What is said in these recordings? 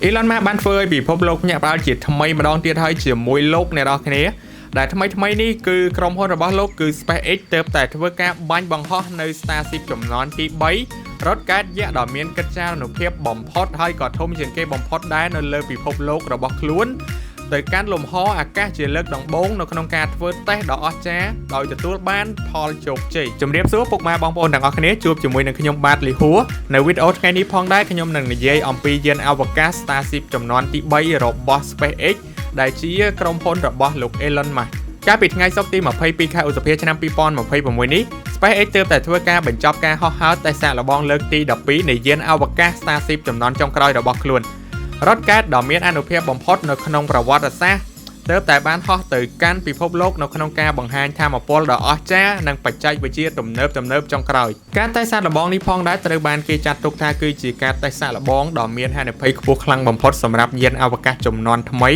Elon Musk បានធ្វើឲ្យពិភពលោកញាក់ផ្អើលជាថ្មីម្ដងទៀតហើយជាមួយលោកអ្នកនរគ្នាដែលថ្មីនេះគឺក្រុមហ៊ុនរបស់លោកគឺ SpaceX ទើបតែធ្វើការបាញ់បង្ហោះនៅ Starship ចំនួនទី3រត់កាតយក្សដ៏មានកិត្យានុភាពបំផុតហើយក៏ធំជាងគេបំផុតដែរនៅលើពិភពលោករបស់ខ្លួនទៅកាន់លំហអាកាសជាលើកដំបូងនៅក្នុងការធ្វើតេស្តដ៏អស្ចារ្យដោយទទួលបានផលជោគជ័យជំរាបសួរពុកម៉ែបងប្អូនទាំងអស់គ្នាជួបជាមួយនឹងខ្ញុំបាទលីហួរនៅវីដេអូថ្ងៃនេះផងដែរខ្ញុំនឹងនិយាយអំពីយានអវកាស Starship ចំនួនទី3របស់ SpaceX ដែលជាក្រុមហ៊ុនរបស់លោក Elon Musk កាលពីថ្ងៃសុក្រទី22ខែឧសភាឆ្នាំ2026នេះ SpaceX ទើបតែធ្វើការបញ្ចប់ការហោះហើរតេស្តសាកល្បងលើកទី12នៃយានអវកាស Starship ចំនួនចុងក្រោយរបស់ខ្លួនរថកែតដ៏មានអានុភាពបំផុតនៅក្នុងប្រវត្តិសាស្ត្រទើបតែបានហោះទៅកាន់ពិភពលោកនៅក្នុងការបង្ហាញថាមពលដ៏អស្ចារ្យនិងបច្ចេកវិទ្យាទំនើបចុងក្រោយការតេស្តសាកល្បងនេះផងដែរត្រូវបានគេចាត់ទុកថាគឺជាការតេស្តសាកល្បងដ៏មានហានិភ័យខ្ពស់ខ្លាំងបំផុតសម្រាប់យានអវកាសជំនាន់ថ្មី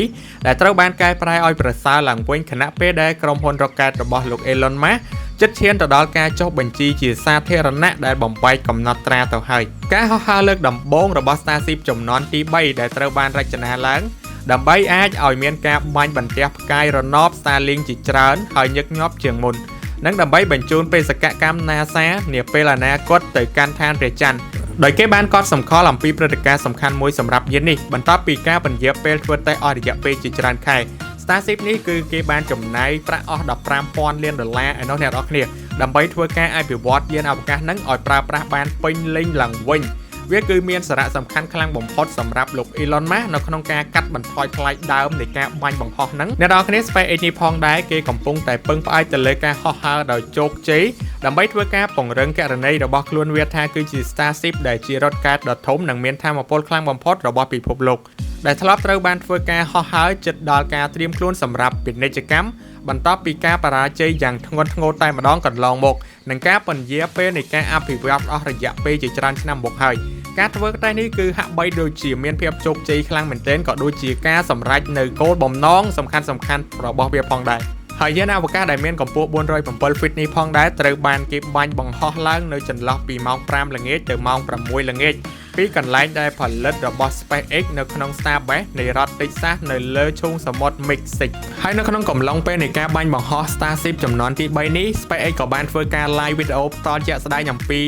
ដែលត្រូវបានកែប្រែឲ្យប្រសើរឡើងវិញខណៈពេលដែលក្រុមហ៊ុនរ៉ុកកែតរបស់លោក Elon Muskជិតឈានទៅដល់ការចុះបញ្ជីជាសាធារណៈដែលបំបែកកំណត់ត្រាទៅហើយការហោះហើរលើកដំបូងរបស់ Starship ចំនួនទី3ដែលត្រូវបានរចនាឡើងដើម្បីអាចឲ្យមានការបាញ់បន្ទះផ្កាយរណប Starlink ជាច្រើនហើយញឹកញាប់ជាងមុននិងដើម្បីបញ្ជូនបេសកកម្ម NASA នាពេលអនាគតទៅកាន់ឋានព្រះច័ន្ទដោយគេបានកត់សម្គាល់អំពីព្រឹត្តិការណ៍សំខាន់មួយសម្រាប់យាននេះបន្ទាប់ពីការពន្យារពេលធ្វើតេស្តអស់រយៈពេលជាច្រើនខែ Starship នេះគឺគេបានចំណាយប្រាក់អស់$15,000 លានឯនោះអ្នកនរគ្នាដើម្បីធ្វើការអភិវឌ្ឍយានអវកាសនឹងឲ្យប្រើប្រាស់បានពេញលេញឡើងវិញវាគឺមានសារៈសំខាន់ខ្លាំងបំផុតសម្រាប់លោក Elon Musk នៅក្នុងការកាត់បន្ថយថ្លៃដើមនៃការបាញ់បង្ហោះហ្នឹងអ្នកនរគ្នា SpaceX នេះផងដែរគេកំពុងតែពឹងផ្អែកទៅលើការហោះហើរដោយជោគជ័យដើម្បីធ្វើការពង្រឹងគណនេយ្យរបស់ខ្លួនវាថាគឺជា Starship ដែលជារថកែតដ៏ធំនិងមានថាមពលខ្លាំងបំផុតរបស់ពិភពលោកដែលធ្លាប់ត្រូវបានធ្វើការហោះហើរជិតដល់ការត្រៀមខ្លួនសម្រាប់ពាណិជ្ជកម្មបន្ទាប់ពីការបរាជ័យយ៉ាងធ្ងន់ធ្ងរតែម្ដងកន្លងមកនិងការពន្យារពេលនៃការអភិវឌ្ឍអស់រយៈពេលជាច្រើនឆ្នាំមកហើយការធ្វើតេស្តនេះគឺហាក់បីដូចជាមានភាពជោគជ័យខ្លាំងមែនទែនក៏ដូចជាការសម្រេចនៅគោលបំណងសំខាន់របស់វាផងដែរហើយយានអវកាសដែលមានកម្ពស់407 ហ្វីតនេះផងដែរត្រូវបានគេបាញ់បង្ហោះឡើងនៅចន្លោះពីម៉ោង5ល្ងាចទៅម៉ោង6ល្ងាចពីកន្លែងដែលផលិតរបស់ SpaceX នៅក្នុង Starbase នៃរដ្ឋ Texas នៅលើឈូងសមុទ្រ Mexico ហើយនៅក្នុងកំឡុងពេលនៃការបាញ់បង្ហោះ Starship ចំនួនទី3នេះ SpaceX ក៏បានធ្វើការ live វីដេអូផ្ទាល់ជាក់ស្ដែងអំពី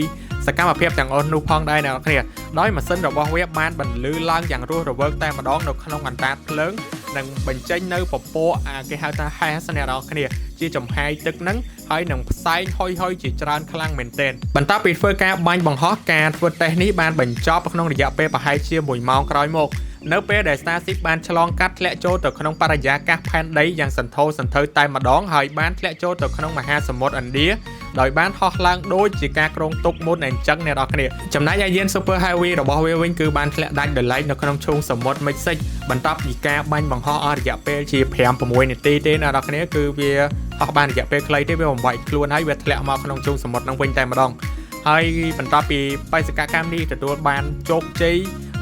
សកម្មភាពទាំងអស់នោះផងដែរអ្នកនរគ្នាដោយម៉ាស៊ីនរបស់វាបានបន្លឺឡើងយ៉ាងរស់រវើកតែម្ដងនៅក្នុងអណ្ដាតភ្លើងនិងបញ្ចេញនៅពពកគេហៅថា haze អ្នកនរគ្នាជាចំហាយទឹកហ្នឹងហើយនឹងផ្សែងហុយជាច្រើនខ្លាំងមែនទែនបន្ទាប់ពីធ្វើការបាញ់បង្ហោះការធ្វើតេស្តនេះបានបញ្ចប់ក្នុងរយៈពេលប្រហែលជា1ម៉ោងក្រោយមកនៅពេលដែល Starship បានឆ្លងកាត់ធ្លាក់ចូលទៅក្នុងបរិយាកាសផែនដីយ៉ាងសន្ធោសន្ធៅតែម្ដងហើយបានធ្លាក់ចូលទៅក្នុងមហាសមុទ្រឥណ្ឌាដោយបានហោះឡើងដូចជាការគ្រោងទុកមុនអញ្ចឹងអ្នកនរគ្នាចំណែកឯយាន Super Heavy របស់វាវិញគឺបានធ្លាក់ដាច់ដោយឡែកនៅក្នុងឈូងសមុទ្រ Mexico បន្ទាប់ពីការបាញ់បង្ហោះអស់រយៈពេលជា 5-6 នាទីទេអ្នកនរគ្នាគឺវាហោះបានរយៈពេលខ្លីទេវាបំបែកខ្លួនហើយវាធ្លាក់មកក្នុងឈូងសមុទ្រនឹងវិញតែម្ដងហើយបន្ទាប់ពីបេសកកម្មនេះទទួលបានជោគជ័យ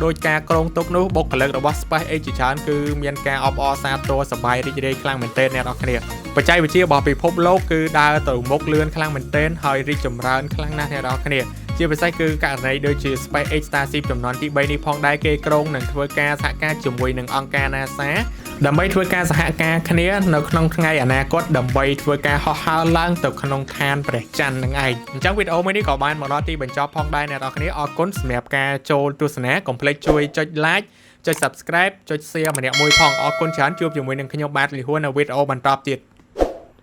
ដោយការគ្រោងទុកនោះបុគ្គលិករបស់ SpaceX ជាច្រើនគឺមានការអបអរសាទរសប្បាយរីករាយខ្លាំងមែនទែនអ្នកនរគ្នាបច្ចេកវិទ្យារបស់ពិភពលោកគឺដើរទៅមុខលឿនខ្លាំងមែនទែនហើយរីកចម្រើនខ្លាំងណាស់អ្នកនរគ្នាជាពិសេសគឺករណីដូចជា SpaceX Starship ចំនួនទី3នេះផងដែរគេក្រុងនឹងធ្វើការសហការជាមួយនឹងអង្គការ NASA ដើម្បីធ្វើការសហការគ្នានៅក្នុងថ្ងៃអនាគតដើម្បីធ្វើការហោះហើរឡើងទៅក្នុងឋានព្រះច័ន្ទនឹងឯងអញ្ចឹងវីដេអូមួយនេះក៏បានមកដល់ទីបញ្ចប់ផងដែរអ្នកនរគ្នាអរគុណសម្រាប់ការចូលទស្សនាកុំភ្លេចជួយចុច like ចុច subscribe ចុច share ម្នាក់មួយផងអរគុណច្រើនជួបជាមួយនឹងខ្ញុំបាទលីហួរនៅវីដេអូបន្តទៀត